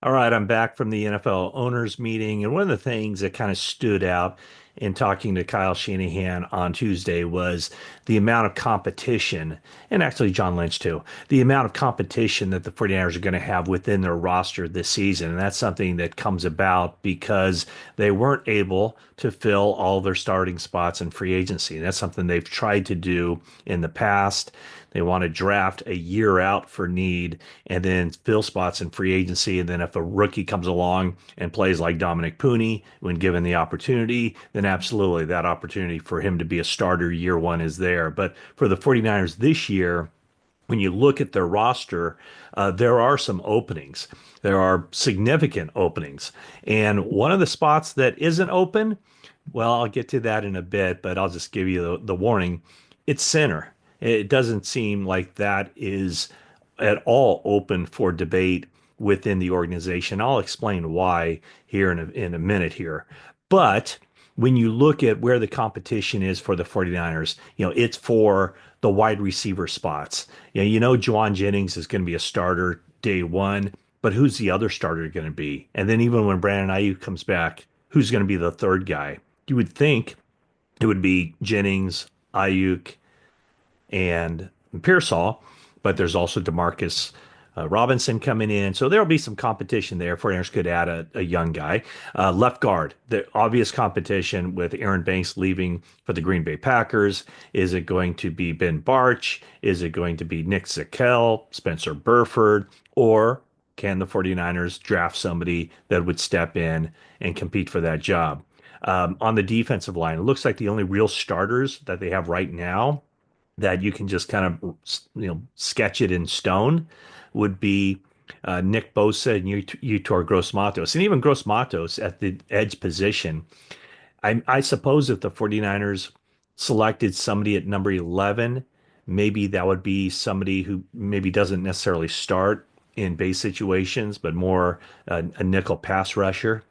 All right, I'm back from the NFL owners meeting, and one of the things that kind of stood out in talking to Kyle Shanahan on Tuesday was the amount of competition, and actually John Lynch too, the amount of competition that the 49ers are going to have within their roster this season. And that's something that comes about because they weren't able to fill all their starting spots in free agency. And that's something they've tried to do in the past. They want to draft a year out for need and then fill spots in free agency. And then if a rookie comes along and plays like Dominic Pooney when given the opportunity, then absolutely that opportunity for him to be a starter year one is there. But for the 49ers this year, when you look at their roster, there are some openings. There are significant openings. And one of the spots that isn't open, well, I'll get to that in a bit, but I'll just give you the warning. It's center. It doesn't seem like that is at all open for debate within the organization. I'll explain why here in a minute here. But when you look at where the competition is for the 49ers, it's for the wide receiver spots. Juwan Jennings is going to be a starter day one, but who's the other starter going to be? And then even when Brandon Ayuk comes back, who's going to be the third guy? You would think it would be Jennings, Ayuk, and Pearsall, but there's also Demarcus Robinson coming in. So there'll be some competition there. 49ers could add a young guy. Left guard, the obvious competition with Aaron Banks leaving for the Green Bay Packers. Is it going to be Ben Barch? Is it going to be Nick Zakelj, Spencer Burford? Or can the 49ers draft somebody that would step in and compete for that job? On the defensive line, it looks like the only real starters that they have right now that you can just kind of sketch it in stone would be Nick Bosa and Yetur Gross-Matos. And even Gross-Matos at the edge position, I suppose if the 49ers selected somebody at number 11, maybe that would be somebody who maybe doesn't necessarily start in base situations, but more a nickel pass rusher.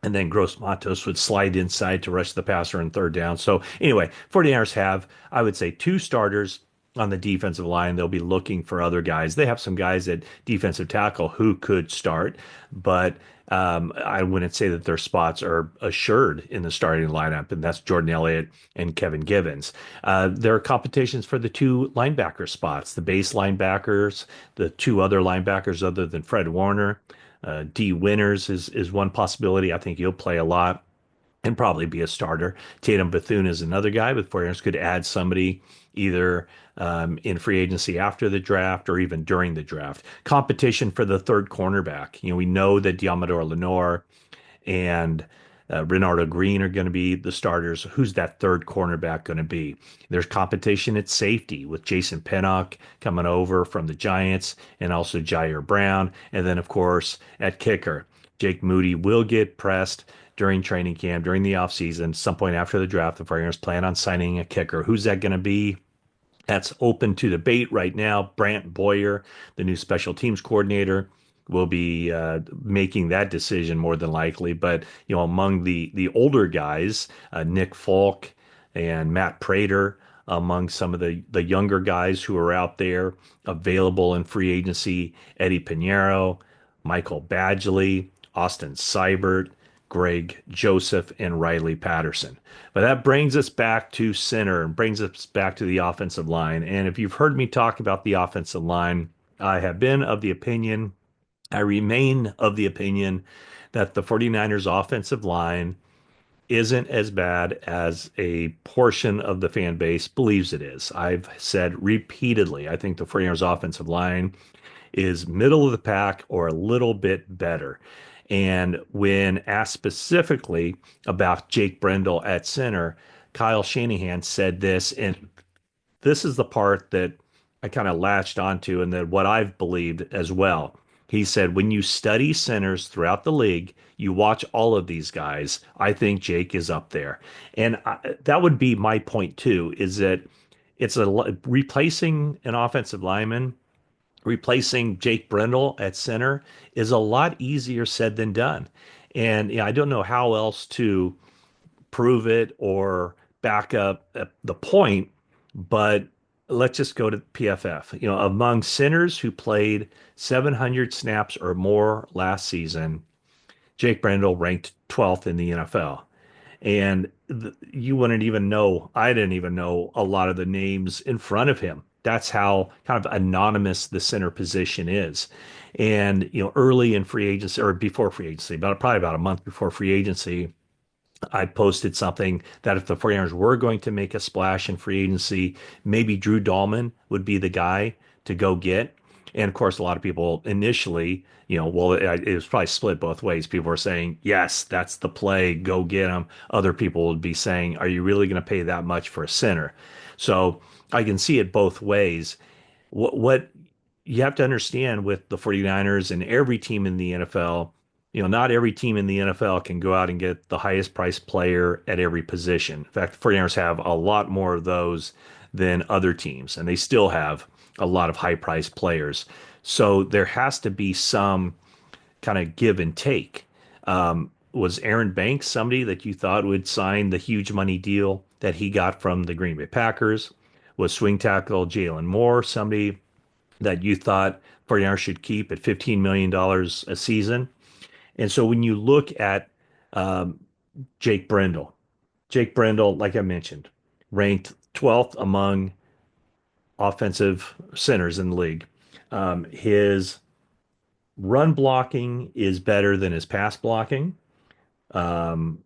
And then Gross Matos would slide inside to rush the passer on third down. So anyway, 49ers have, I would say, two starters on the defensive line. They'll be looking for other guys. They have some guys at defensive tackle who could start, but I wouldn't say that their spots are assured in the starting lineup, and that's Jordan Elliott and Kevin Givens. There are competitions for the two linebacker spots, the base linebackers, the two other linebackers other than Fred Warner. D Winters is one possibility. I think he'll play a lot and probably be a starter. Tatum Bethune is another guy, but 49ers could add somebody either in free agency after the draft or even during the draft. Competition for the third cornerback. We know that Diamador Lenore and Renardo Green are going to be the starters. Who's that third cornerback going to be? There's competition at safety with Jason Pinnock coming over from the Giants and also Jair Brown. And then, of course, at kicker, Jake Moody will get pressed during training camp, during the offseason, some point after the draft. The 49ers plan on signing a kicker. Who's that going to be? That's open to debate right now. Brant Boyer, the new special teams coordinator, will be making that decision more than likely. But among the older guys, Nick Folk and Matt Prater, among some of the younger guys who are out there available in free agency, Eddie Pinheiro, Michael Badgley, Austin Seibert, Greg Joseph, and Riley Patterson. But that brings us back to center and brings us back to the offensive line. And if you've heard me talk about the offensive line, I have been of the opinion, I remain of the opinion that the 49ers offensive line isn't as bad as a portion of the fan base believes it is. I've said repeatedly, I think the 49ers offensive line is middle of the pack or a little bit better. And when asked specifically about Jake Brendel at center, Kyle Shanahan said this, and this is the part that I kind of latched onto and that what I've believed as well. He said, when you study centers throughout the league, you watch all of these guys. I think Jake is up there. And that would be my point too, is that replacing an offensive lineman, replacing Jake Brendel at center is a lot easier said than done. And I don't know how else to prove it or back up the point, but let's just go to PFF. Among centers who played 700 snaps or more last season, Jake Brendel ranked 12th in the NFL. And you wouldn't even know, I didn't even know a lot of the names in front of him. That's how kind of anonymous the center position is. And, early in free agency or before free agency, probably about a month before free agency, I posted something that if the 49ers were going to make a splash in free agency, maybe Drew Dahlman would be the guy to go get. And of course, a lot of people initially, well, it was probably split both ways. People were saying, yes, that's the play, go get him. Other people would be saying, are you really going to pay that much for a center? So I can see it both ways. What you have to understand with the 49ers and every team in the NFL, not every team in the NFL can go out and get the highest priced player at every position. In fact, the 49ers have a lot more of those than other teams, and they still have a lot of high priced players. So there has to be some kind of give and take. Was Aaron Banks somebody that you thought would sign the huge money deal that he got from the Green Bay Packers? Was swing tackle Jalen Moore somebody that you thought 49ers should keep at $15 million a season? And so when you look at um, Jake Brendel, Jake Brendel, like I mentioned, ranked 12th among offensive centers in the league. His run blocking is better than his pass blocking. Um,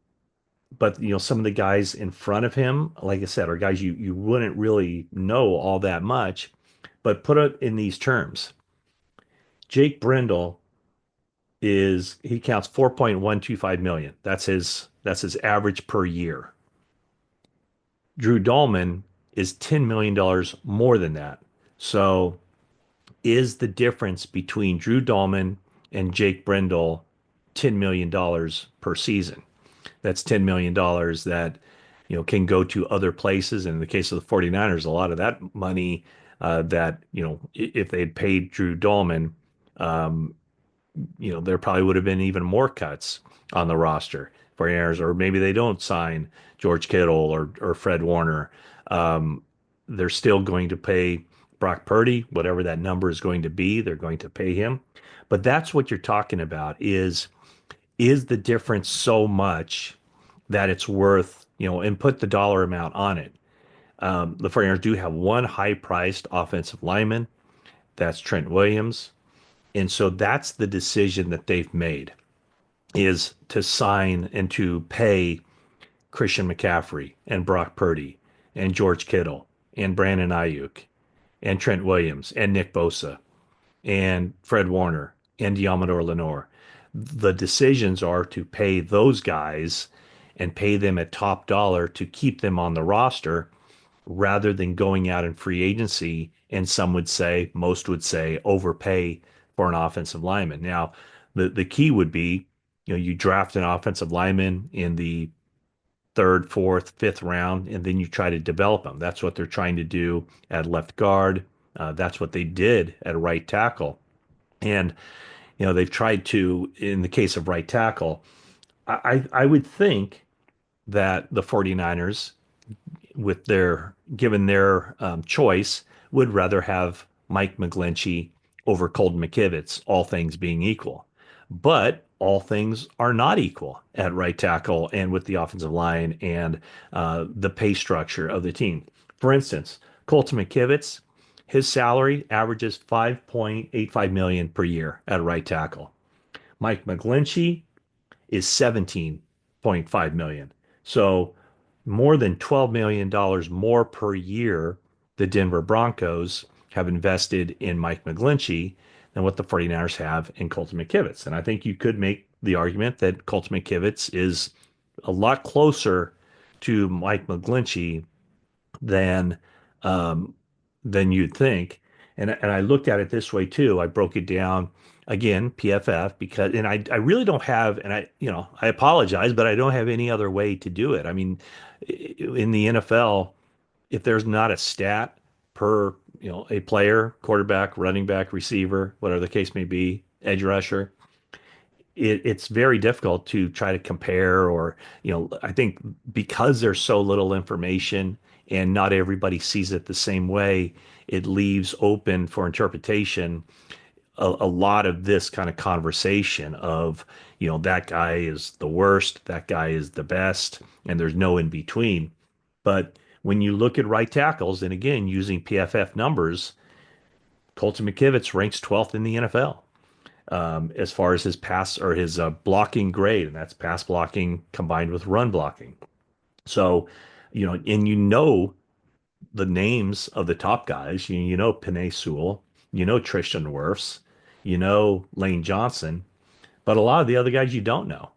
but some of the guys in front of him, like I said, are guys you wouldn't really know all that much. But put it in these terms. Jake Brendel he counts 4.125 million. That's his average per year. Drew Dahlman is $10 million more than that. So is the difference between Drew Dahlman and Jake Brendel $10 million per season? That's $10 million that can go to other places. And in the case of the 49ers, a lot of that money that if they had paid Drew Dahlman, um, there probably would have been even more cuts on the roster for Aaron's, or maybe they don't sign George Kittle or Fred Warner. Um, they're still going to pay Brock Purdy, whatever that number is going to be, they're going to pay him. But that's what you're talking about is the difference so much that it's worth, and put the dollar amount on it. The 49ers do have one high priced offensive lineman. That's Trent Williams. And so that's the decision that they've made is to sign and to pay Christian McCaffrey and Brock Purdy and George Kittle and Brandon Ayuk and Trent Williams and Nick Bosa and Fred Warner and Diamador Lenore. The decisions are to pay those guys and pay them at top dollar to keep them on the roster rather than going out in free agency and some would say, most would say, overpay for an offensive lineman. Now, the key would be, you draft an offensive lineman in the third, fourth, fifth round, and then you try to develop them. That's what they're trying to do at left guard. That's what they did at right tackle. And, they've tried to, in the case of right tackle, I would think that the 49ers with their given their choice, would rather have Mike McGlinchey over Colton McKivitz, all things being equal. But all things are not equal at right tackle and with the offensive line and the pay structure of the team. For instance, Colton McKivitz, his salary averages 5.85 million per year at right tackle. Mike McGlinchey is 17.5 million. So more than $12 million more per year the Denver Broncos have invested in Mike McGlinchey than what the 49ers have in Colton McKivitz. And I think you could make the argument that Colton McKivitz is a lot closer to Mike McGlinchey than um, than you'd think. And I looked at it this way too. I broke it down again, PFF, because and I really don't have, and I apologize, but I don't have any other way to do it. I mean, in the NFL, if there's not a stat per, a player, quarterback, running back, receiver, whatever the case may be, edge rusher, it's very difficult to try to compare or, I think because there's so little information and not everybody sees it the same way. It leaves open for interpretation a lot of this kind of conversation of, that guy is the worst, that guy is the best, and there's no in between. But when you look at right tackles, and again, using PFF numbers, Colton McKivitz ranks 12th in the NFL as far as his pass or his blocking grade, and that's pass blocking combined with run blocking. So, and the names of the top guys. You know Penei Sewell, Tristan Wirfs, Lane Johnson, but a lot of the other guys you don't know.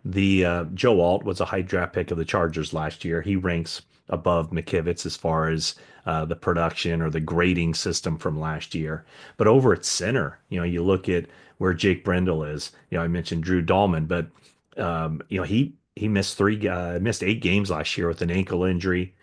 The Joe Alt was a high draft pick of the Chargers last year. He ranks above McKivitz as far as the production or the grading system from last year. But over at center, you look at where Jake Brendel is. I mentioned Drew Dahlman, but he missed 8 games last year with an ankle injury,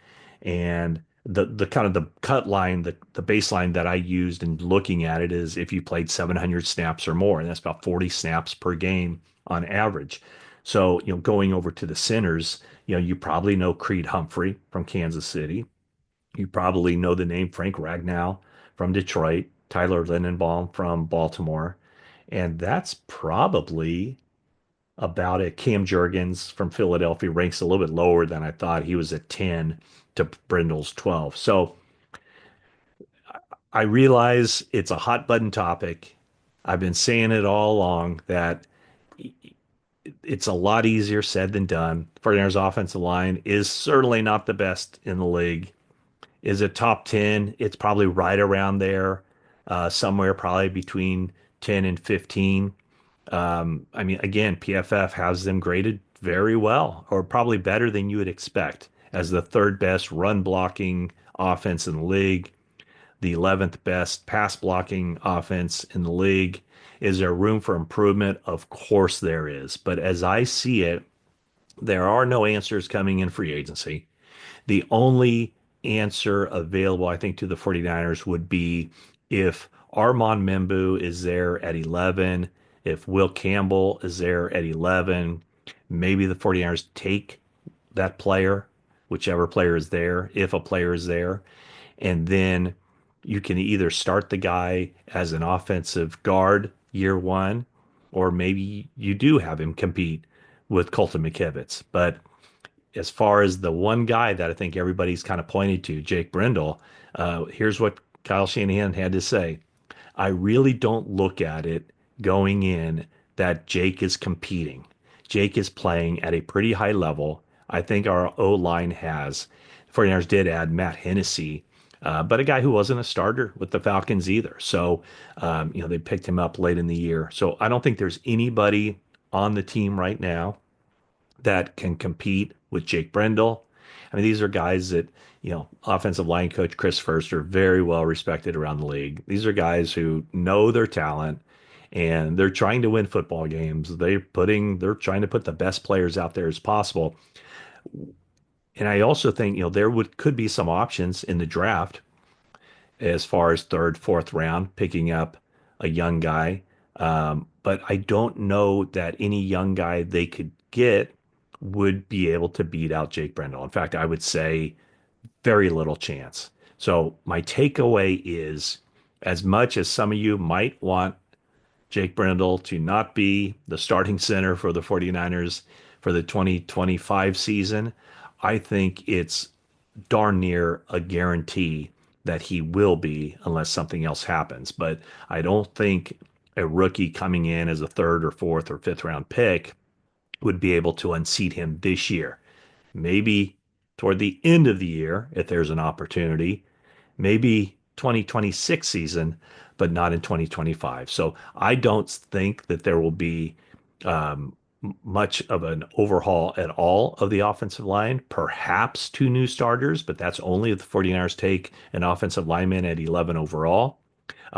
and the kind of the cut line, the baseline that I used in looking at it is if you played 700 snaps or more, and that's about 40 snaps per game on average. So, going over to the centers, you probably know Creed Humphrey from Kansas City. You probably know the name Frank Ragnow from Detroit, Tyler Lindenbaum from Baltimore, and that's probably about it. Cam Jurgens from Philadelphia ranks a little bit lower than I thought. He was at 10 to Brendel's 12. So I realize it's a hot button topic. I've been saying it all along that it's a lot easier said than done. 49ers offensive line is certainly not the best in the league. Is it top 10? It's probably right around there, somewhere probably between 10 and 15. I mean, again, PFF has them graded very well, or probably better than you would expect, as the third best run blocking offense in the league, the 11th best pass blocking offense in the league. Is there room for improvement? Of course there is. But as I see it, there are no answers coming in free agency. The only answer available, I think, to the 49ers would be if Armand Membu is there at 11, if Will Campbell is there at 11, maybe the 49ers take that player, whichever player is there, if a player is there. And then you can either start the guy as an offensive guard year one, or maybe you do have him compete with Colton McKivitz. But as far as the one guy that I think everybody's kind of pointed to, Jake Brendel, here's what Kyle Shanahan had to say. I really don't look at it going in that Jake is competing. Jake is playing at a pretty high level. I think our O line has. 49ers did add Matt Hennessy, but a guy who wasn't a starter with the Falcons either. So, they picked him up late in the year. So I don't think there's anybody on the team right now that can compete with Jake Brendel. I mean, these are guys that, offensive line coach Chris Furster, very well respected around the league. These are guys who know their talent and they're trying to win football games. They're trying to put the best players out there as possible. And I also think, could be some options in the draft as far as third, fourth round, picking up a young guy. But I don't know that any young guy they could get would be able to beat out Jake Brendel. In fact, I would say very little chance. So my takeaway is, as much as some of you might want Jake Brendel to not be the starting center for the 49ers for the 2025 season, I think it's darn near a guarantee that he will be unless something else happens. But I don't think a rookie coming in as a third or fourth or fifth round pick would be able to unseat him this year. Maybe toward the end of the year, if there's an opportunity, maybe 2026 season, but not in 2025. So I don't think that there will be much of an overhaul at all of the offensive line. Perhaps 2 new starters, but that's only if the 49ers take an offensive lineman at 11 overall.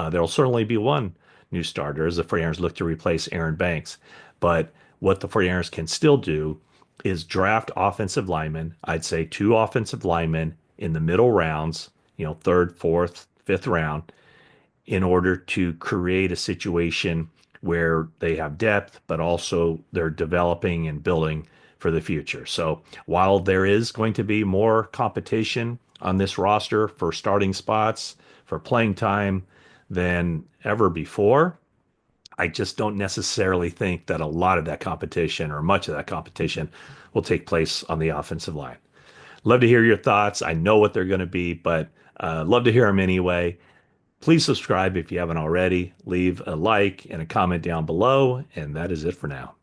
There'll certainly be 1 new starter as the 49ers look to replace Aaron Banks. But what the 49ers can still do is draft offensive linemen. I'd say 2 offensive linemen in the middle rounds, third, fourth, fifth round, in order to create a situation where they have depth, but also they're developing and building for the future. So while there is going to be more competition on this roster for starting spots, for playing time than ever before. I just don't necessarily think that a lot of that competition or much of that competition will take place on the offensive line. Love to hear your thoughts. I know what they're going to be, but love to hear them anyway. Please subscribe if you haven't already. Leave a like and a comment down below. And that is it for now.